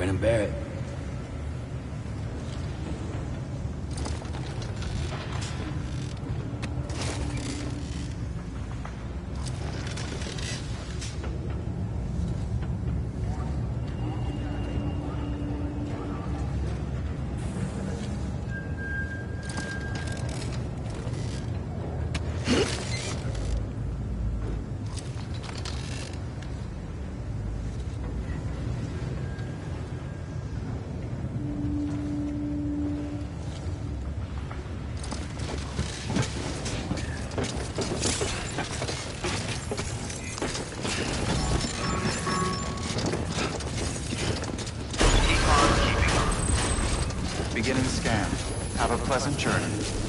grin and bear it. Beginning scan. Have a pleasant journey.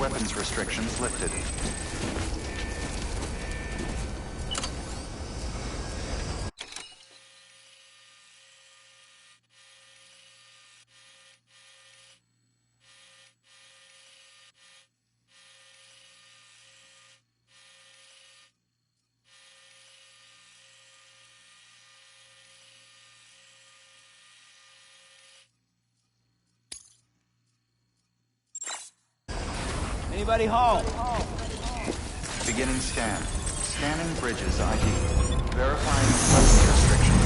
Weapons restrictions lifted. Anybody home? Beginning scan. Scanning bridges ID. Verifying weapons restrictions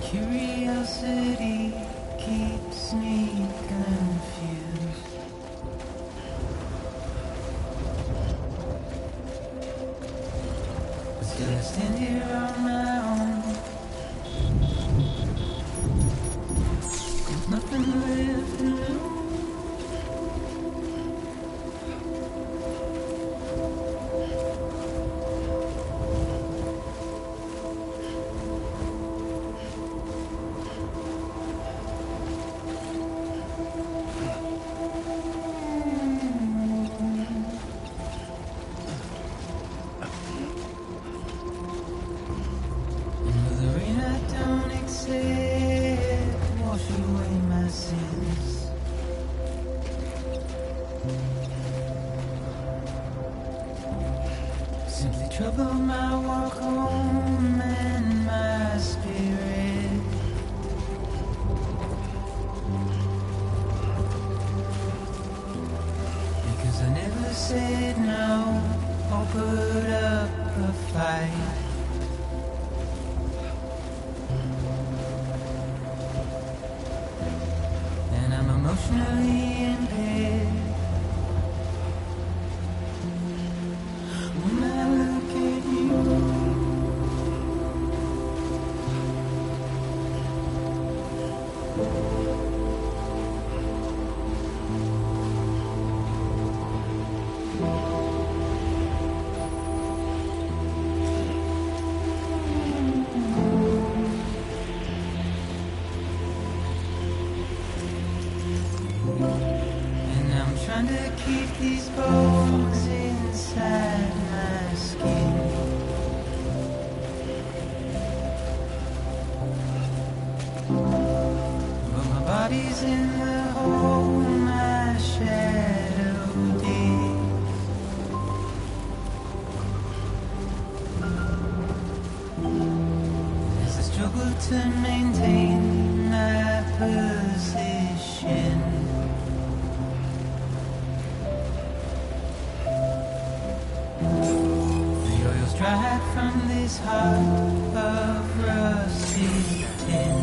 Curiosity keeps me confused. But still I stand here on my own. There's nothing left to lose. Wash away my sins. Simply trouble my walk home and my spirit. Because I never said no or put up a fight. Emotionally impaired. When I look at you, trying to keep these bones inside my skin. But my body's in the hole my shadow digs. As I struggle to maintain my position, dried from this heart of rusty tin.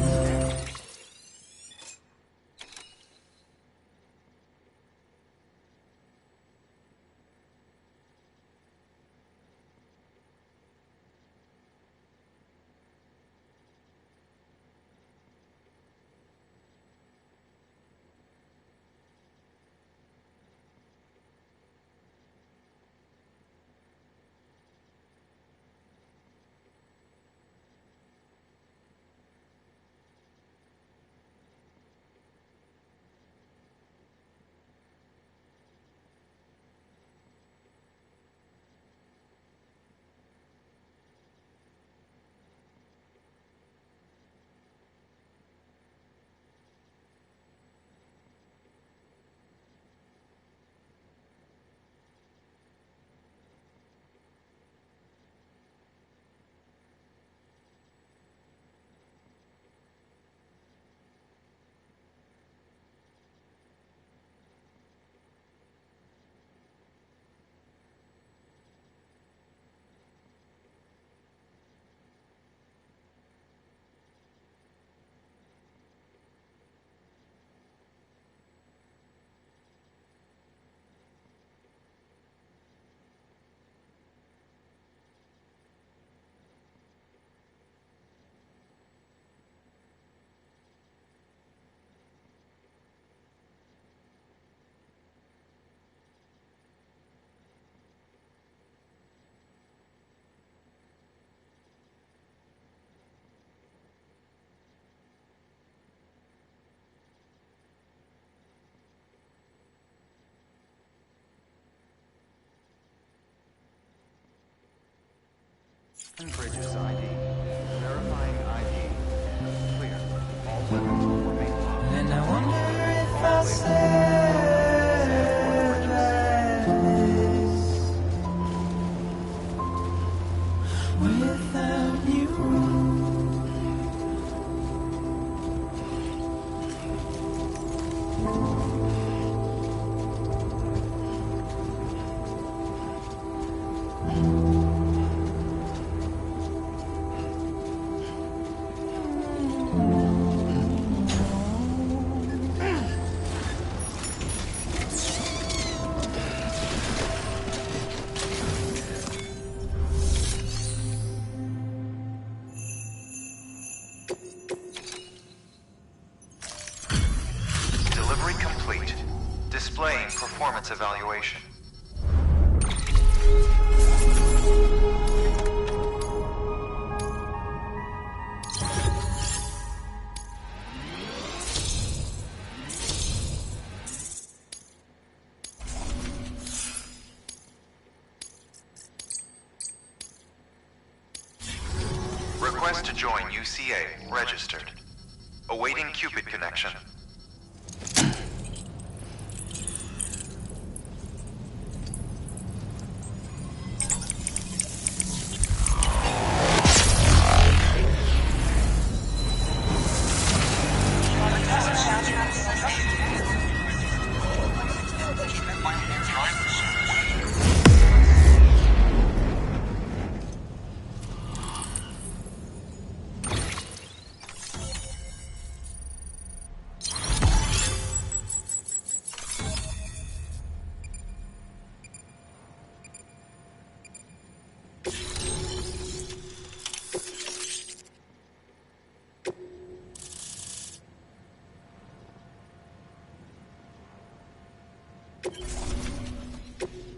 without you. Delivery complete. Displaying performance evaluation. Request to join UCA. Registered. Awaiting Cupid connection.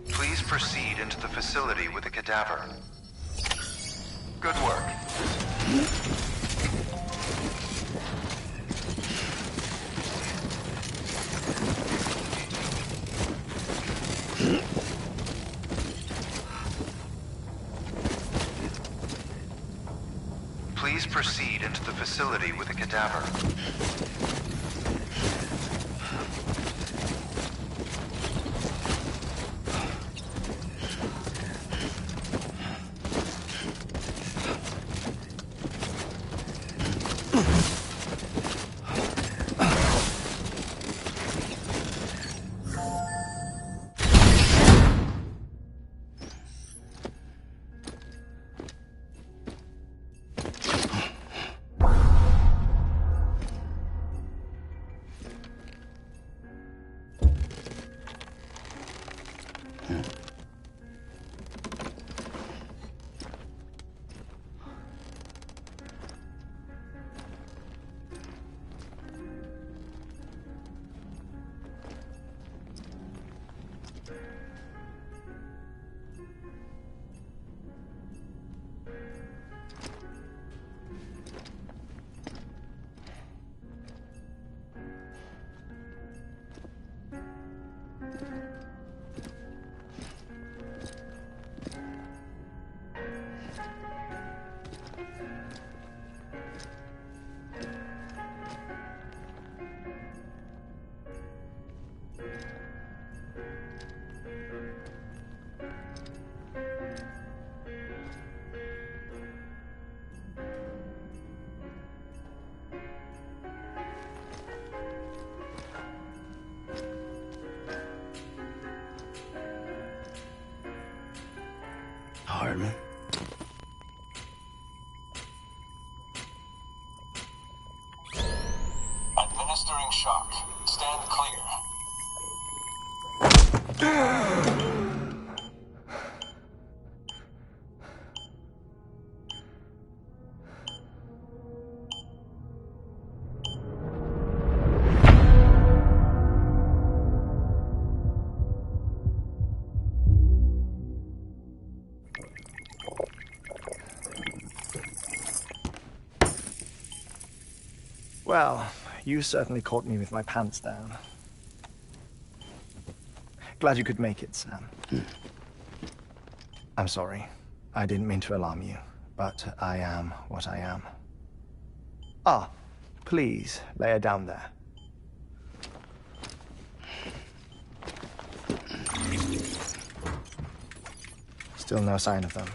Please proceed into the facility with the cadaver. Good work. Please proceed into the facility with the cadaver. Harmon. Administering shock. Stand clear. Well, you certainly caught me with my pants down. Glad you could make it, Sam. I'm sorry. I didn't mean to alarm you, but I am what I am. Ah, please, lay her down there. Still no sign of them.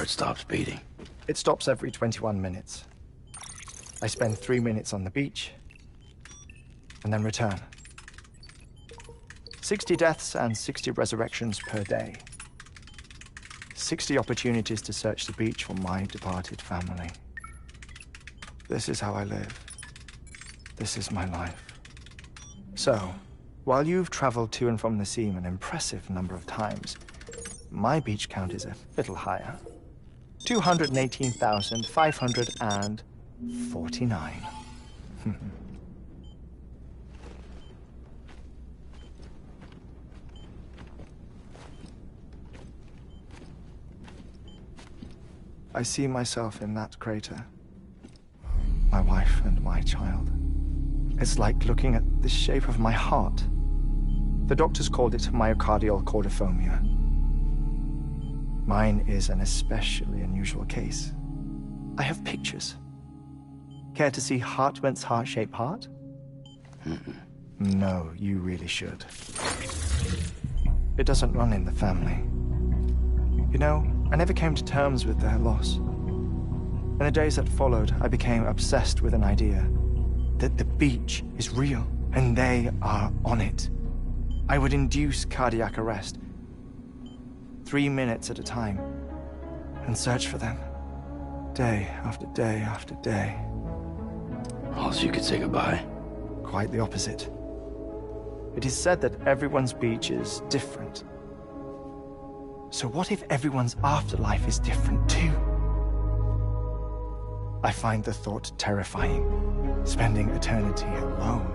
heart stops beating? It stops every 21 minutes. I spend 3 minutes on the beach, and then return. 60 deaths and 60 resurrections per day. 60 opportunities to search the beach for my departed family. This is how I live. This is my life. So, while you've traveled to and from the scene an impressive number of times, my beach count is a little higher. 218,549. I see myself in that crater. My wife and my child. It's like looking at the shape of my heart. The doctors called it myocardial cordiformia. Mine is an especially unusual case. I have pictures. Care to see Hartman's heart-shaped heart? No, you really should. It doesn't run in the family. You know, I never came to terms with their loss. In the days that followed, I became obsessed with an idea that the beach is real and they are on it. I would induce cardiac arrest, 3 minutes at a time, and search for them, day after day after day. Oh, so you could say goodbye? Quite the opposite. It is said that everyone's beach is different. So what if everyone's afterlife is different too? I find the thought terrifying, spending eternity alone,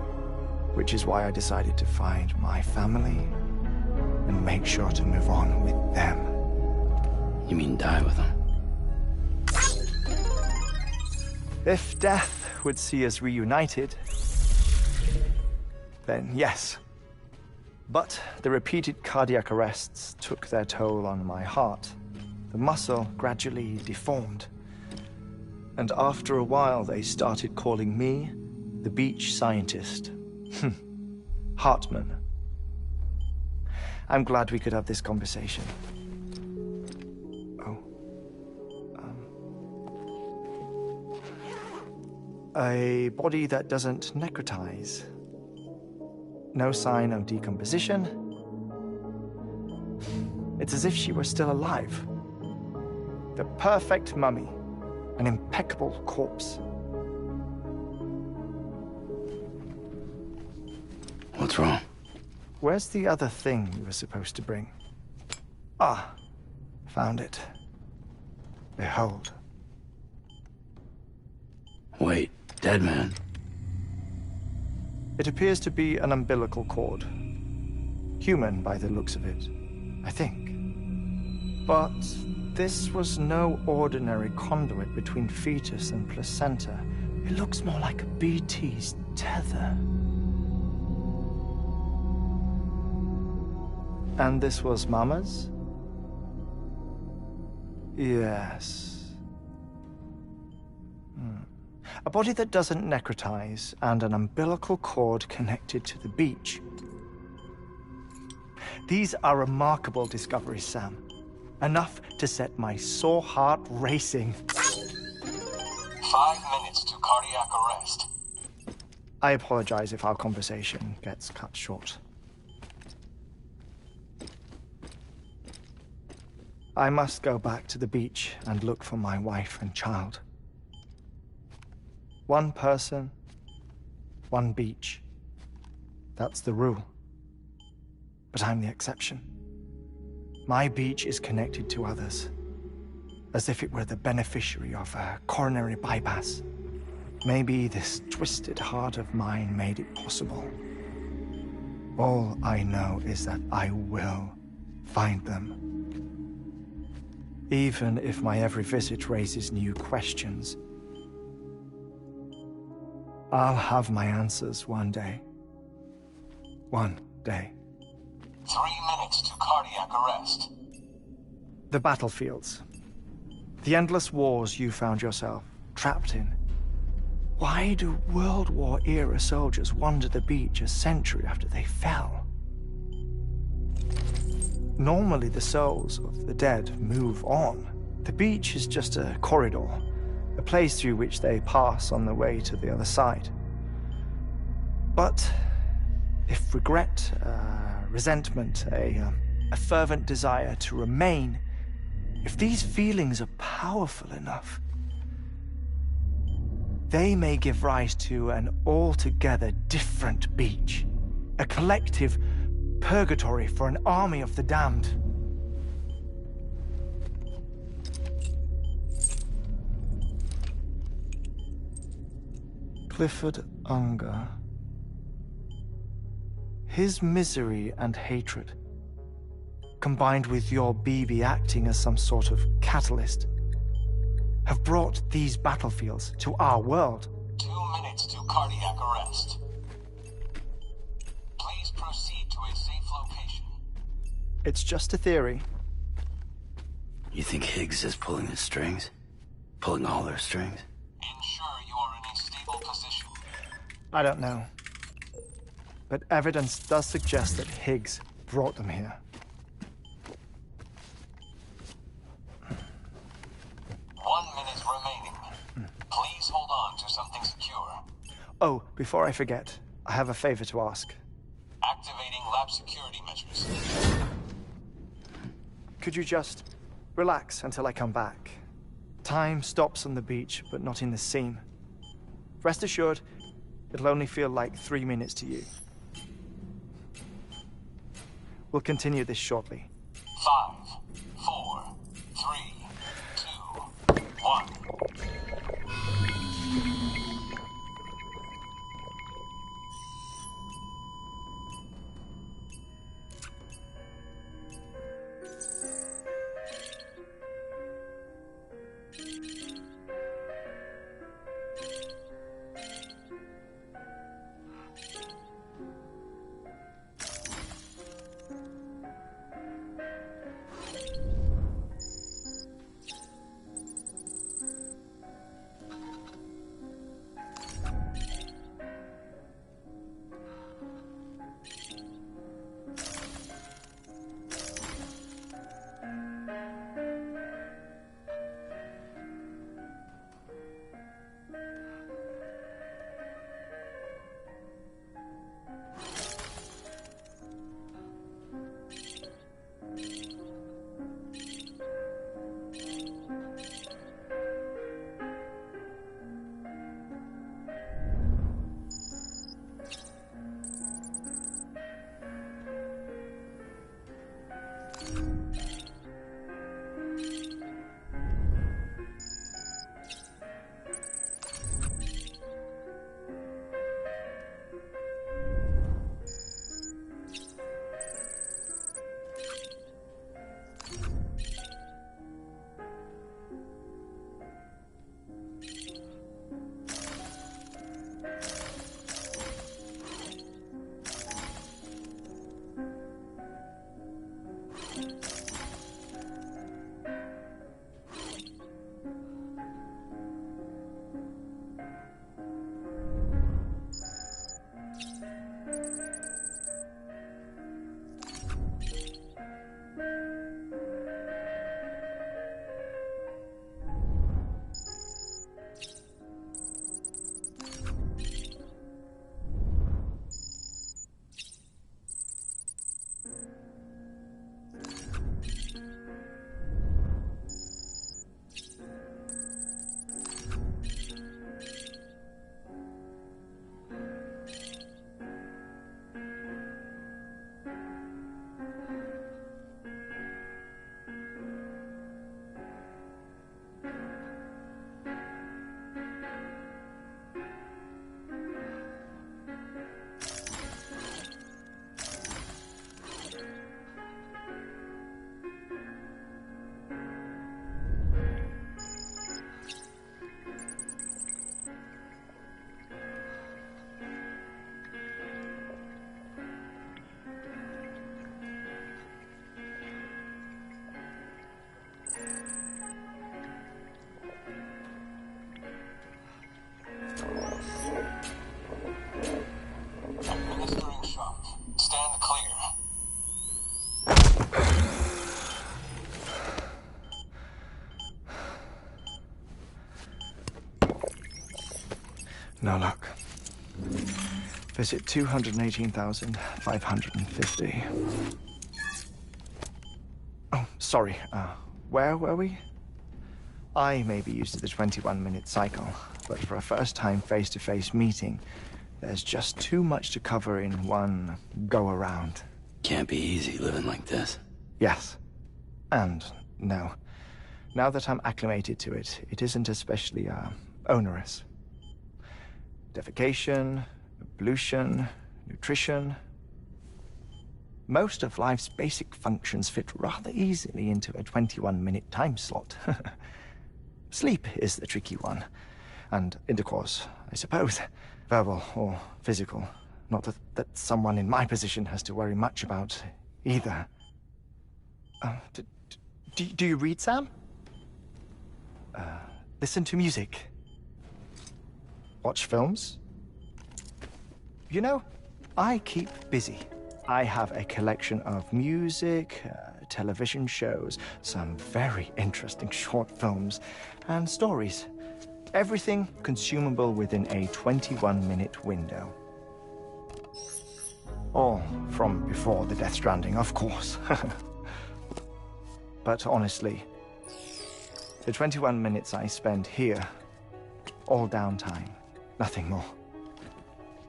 which is why I decided to find my family and make sure to move on with them. You mean die with them? If death would see us reunited, then yes. But the repeated cardiac arrests took their toll on my heart. The muscle gradually deformed. And after a while, they started calling me the beach scientist. Hartman. I'm glad we could have this conversation. A body that doesn't necrotize. No sign of decomposition. It's as if she were still alive. The perfect mummy. An impeccable corpse. What's wrong? Where's the other thing you were supposed to bring? Ah, found it. Behold. Wait, dead man? It appears to be an umbilical cord. Human by the looks of it, I think. But this was no ordinary conduit between fetus and placenta. It looks more like a BT's tether. And this was Mama's? Yes. A body that doesn't necrotize and an umbilical cord connected to the beach. These are remarkable discoveries, Sam. Enough to set my sore heart racing. 5 minutes to cardiac arrest. I apologize if our conversation gets cut short. I must go back to the beach and look for my wife and child. One person, one beach. That's the rule. But I'm the exception. My beach is connected to others, as if it were the beneficiary of a coronary bypass. Maybe this twisted heart of mine made it possible. All I know is that I will find them. Even if my every visit raises new questions, I'll have my answers one day. One day. 3 minutes to cardiac arrest. The battlefields. The endless wars you found yourself trapped in. Why do World War-era soldiers wander the beach a century after they fell? Normally, the souls of the dead move on. The beach is just a corridor, a place through which they pass on the way to the other side. But if regret, resentment, a fervent desire to remain, if these feelings are powerful enough, they may give rise to an altogether different beach, a collective purgatory for an army of the damned. Clifford Unger. His misery and hatred, combined with your BB acting as some sort of catalyst, have brought these battlefields to our world. 2 minutes to cardiac arrest. Please proceed to a safe location. It's just a theory. You think Higgs is pulling the strings? Pulling all their strings? Ensure you are in a stable position. I don't know. But evidence does suggest that Higgs brought them here. 1 minute remaining. Please hold on to something secure. Oh, before I forget, I have a favor to ask. Activating lab security measures. Could you just relax until I come back? Time stops on the beach, but not in the scene. Rest assured, it'll only feel like 3 minutes to you. We'll continue this shortly. 5, 4, 3, 2, 1. No luck. Visit 218,550. Oh, sorry. Where were we? I may be used to the 21-minute cycle, but for a first-time face-to-face meeting, there's just too much to cover in one go-around. Can't be easy living like this. Yes. And no. Now that I'm acclimated to it, it isn't especially, onerous. Defecation, pollution, nutrition. Most of life's basic functions fit rather easily into a 21-minute time slot. Sleep is the tricky one. And intercourse, I suppose. Verbal or physical. Not that someone in my position has to worry much about either. Do you read, Sam? Listen to music. Watch films. You know, I keep busy. I have a collection of music, television shows, some very interesting short films, and stories. Everything consumable within a 21-minute window. All from before the Death Stranding, of course. But honestly, the 21 minutes I spend here, all downtime, nothing more.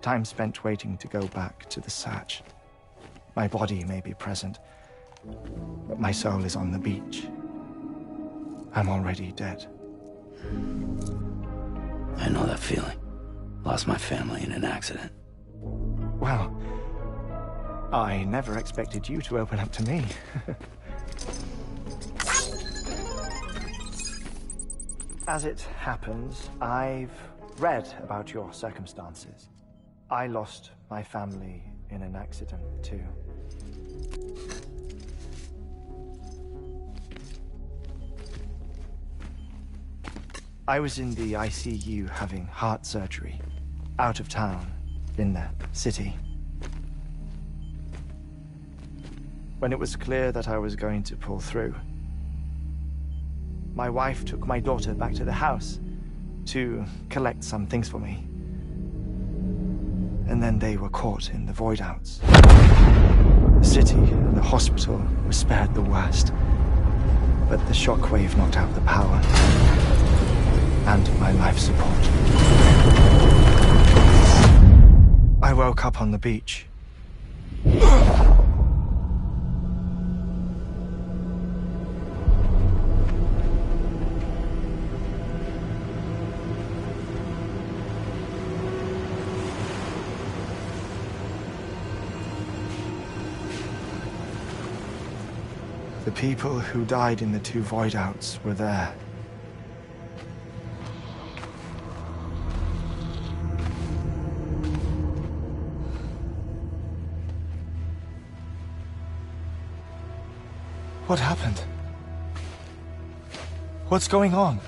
Time spent waiting to go back to the search. My body may be present, but my soul is on the beach. I'm already dead. I know that feeling. Lost my family in an accident. Well, I never expected you to open up to me. As it happens, I've read about your circumstances. I lost my family in an accident, too. I was in the ICU having heart surgery, out of town, in the city. When it was clear that I was going to pull through, my wife took my daughter back to the house to collect some things for me. And then they were caught in the void-outs. The city and the hospital were spared the worst, but the shockwave knocked out the power and my life support. I woke up on the beach. The people who died in the two void-outs were there. What happened? What's going on?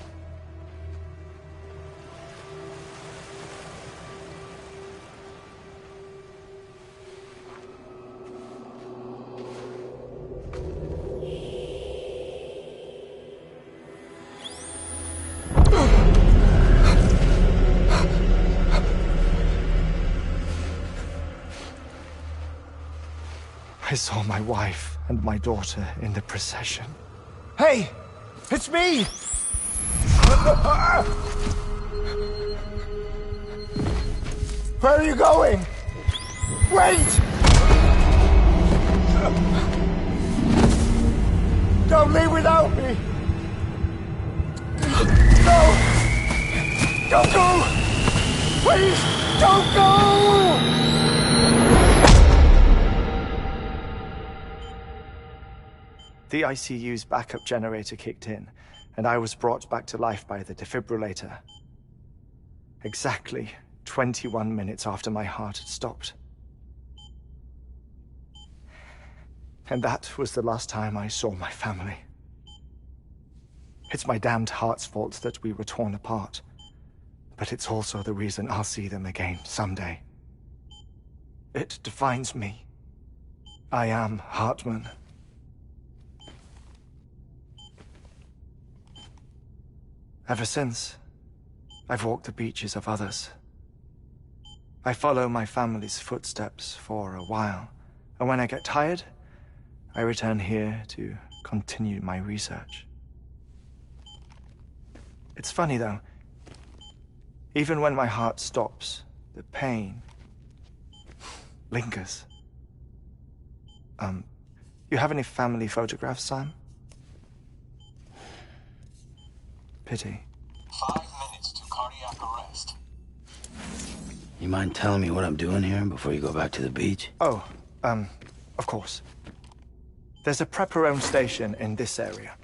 I saw my wife and my daughter in the procession. Hey! It's me! Where are you going? Wait! Don't leave without me! No! Don't go! Please, don't go! The ICU's backup generator kicked in, and I was brought back to life by the defibrillator. Exactly 21 minutes after my heart had stopped. And that was the last time I saw my family. It's my damned heart's fault that we were torn apart, but it's also the reason I'll see them again someday. It defines me. I am Hartman. Ever since, I've walked the beaches of others, I follow my family's footsteps for a while, and when I get tired, I return here to continue my research. It's funny though, even when my heart stops, the pain lingers. You have any family photographs, Sam? Pity. 5 minutes to cardiac arrest. You mind telling me what I'm doing here before you go back to the beach? Oh, of course. There's a prepper-owned station in this area.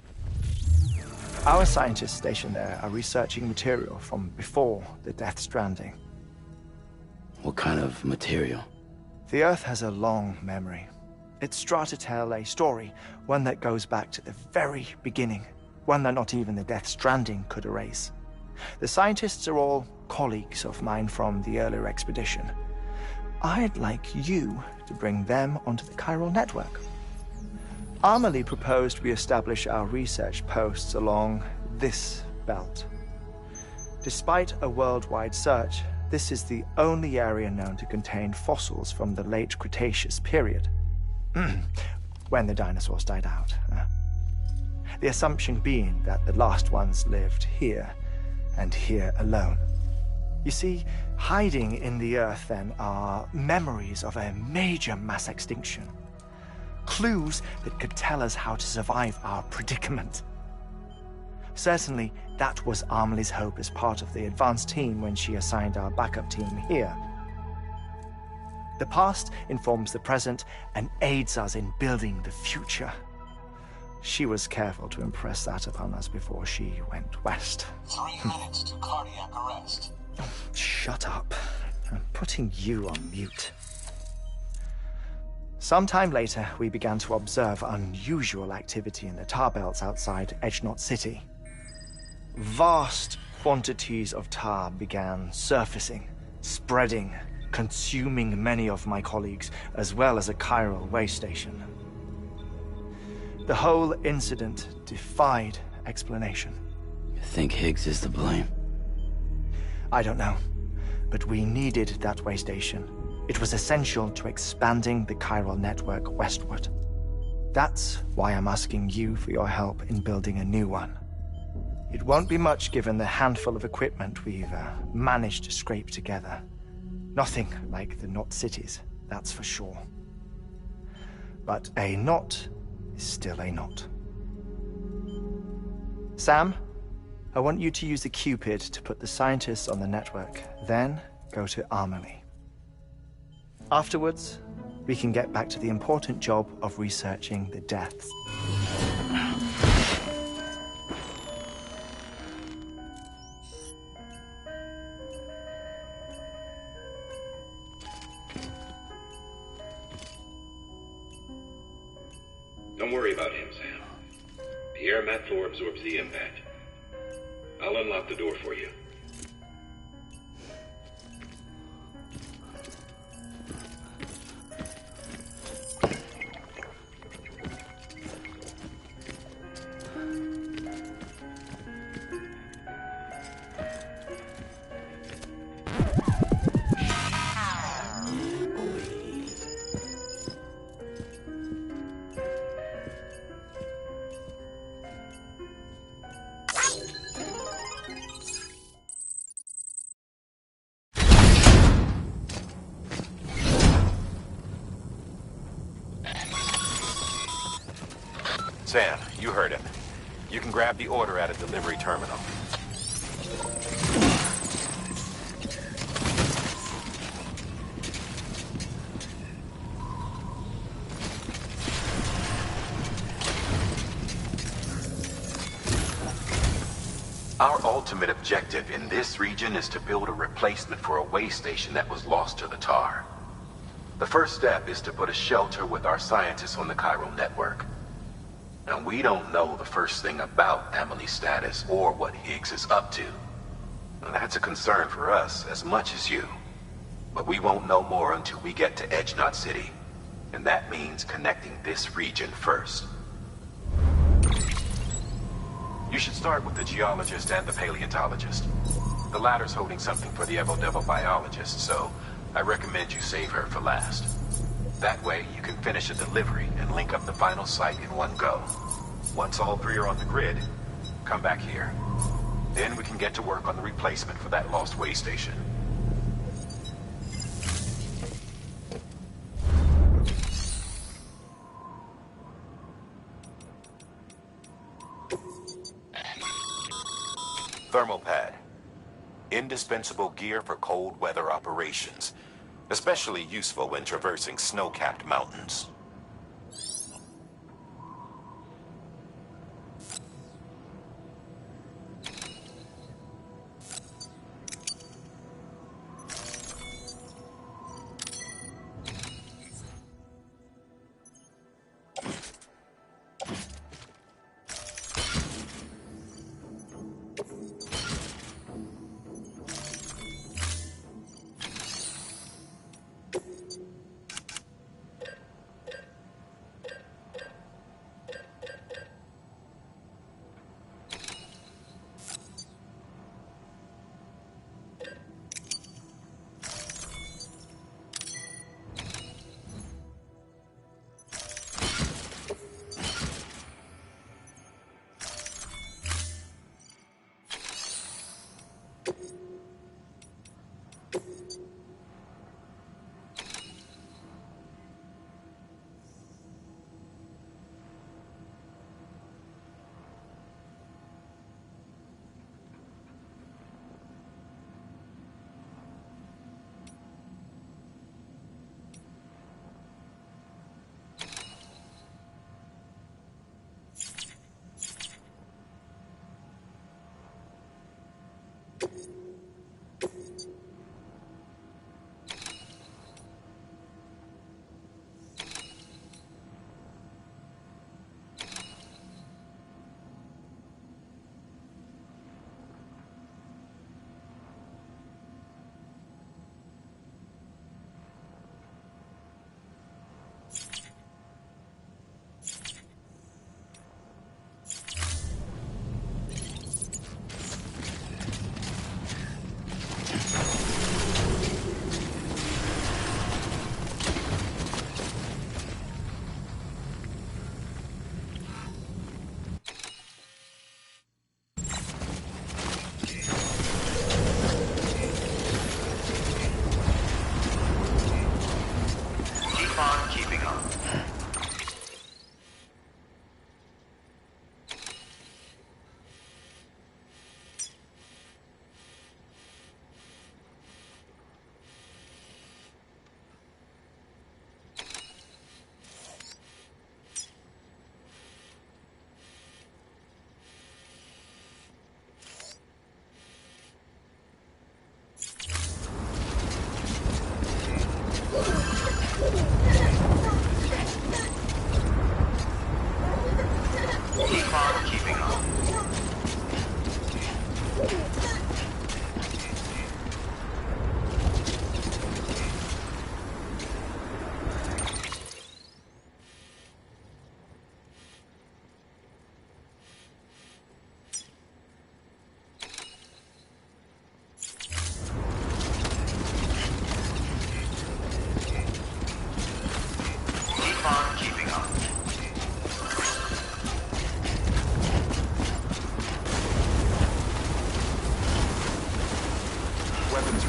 Our scientists stationed there are researching material from before the Death Stranding. What kind of material? The Earth has a long memory. It's trying to tell a story, one that goes back to the very beginning, one that not even the Death Stranding could erase. The scientists are all colleagues of mine from the earlier expedition. I'd like you to bring them onto the chiral network. Amelie proposed we establish our research posts along this belt. Despite a worldwide search, this is the only area known to contain fossils from the late Cretaceous period, when the dinosaurs died out. The assumption being that the last ones lived here, and here alone. You see, hiding in the Earth then are memories of a major mass extinction. Clues that could tell us how to survive our predicament. Certainly, that was Amelie's hope as part of the advanced team when she assigned our backup team here. The past informs the present and aids us in building the future. She was careful to impress that upon us before she went west. 3 minutes to cardiac arrest. Oh, shut up. I'm putting you on mute. Sometime later, we began to observe unusual activity in the tar belts outside Edgenot City. Vast quantities of tar began surfacing, spreading, consuming many of my colleagues, as well as a chiral way station. The whole incident defied explanation. You think Higgs is to blame? I don't know, but we needed that way station. It was essential to expanding the chiral network westward. That's why I'm asking you for your help in building a new one. It won't be much given the handful of equipment we've managed to scrape together. Nothing like the knot cities, that's for sure. But a knot is still a knot. Sam, I want you to use the Cupid to put the scientists on the network, then go to Amelie. Afterwards, we can get back to the important job of researching the deaths. Don't worry about him, Sam. The air mat floor absorbs the impact. I'll unlock the door for you. Sam, you heard him. You can grab the order at a delivery terminal. Our ultimate objective in this region is to build a replacement for a way station that was lost to the tar. The first step is to put a shelter with our scientists on the chiral network. Now, we don't know the first thing about Amelie's status or what Higgs is up to. Now, that's a concern for us as much as you. But we won't know more until we get to Edgenot City. And that means connecting this region first. You should start with the geologist and the paleontologist. The latter's holding something for the evo-devo biologist, so I recommend you save her for last. That way, you can finish a delivery and link up the final site in one go. Once all three are on the grid, come back here. Then we can get to work on the replacement for that lost way station. Thermal pad. Indispensable gear for cold weather operations. Especially useful when traversing snow-capped mountains.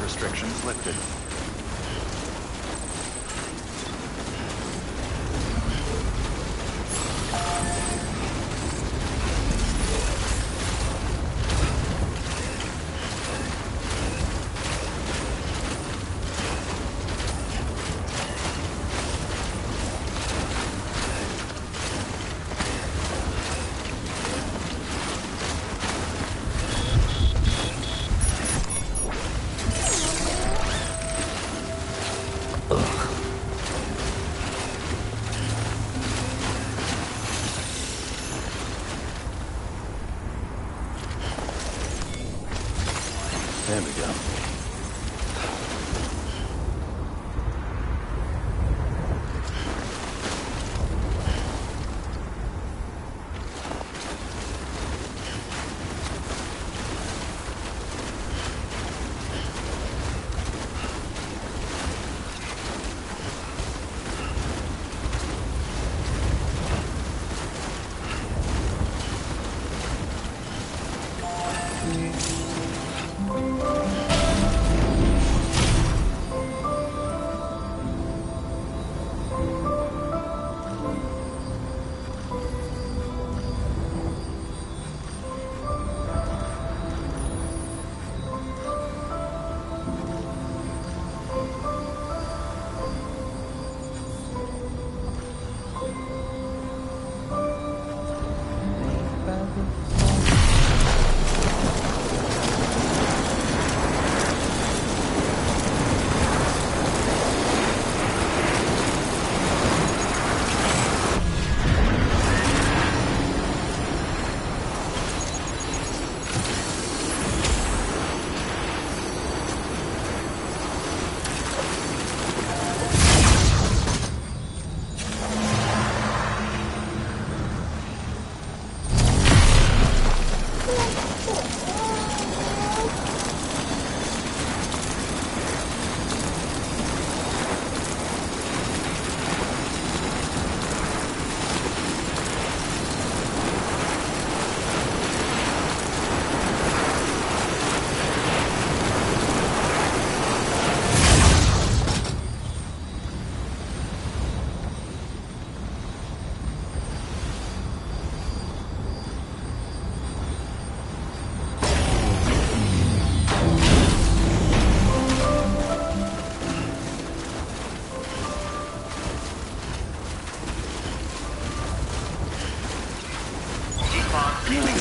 Restrictions lifted. There we go. Beginning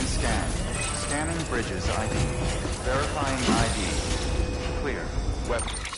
scan. Scanning bridges ID. Verifying ID. Clear. Weapon.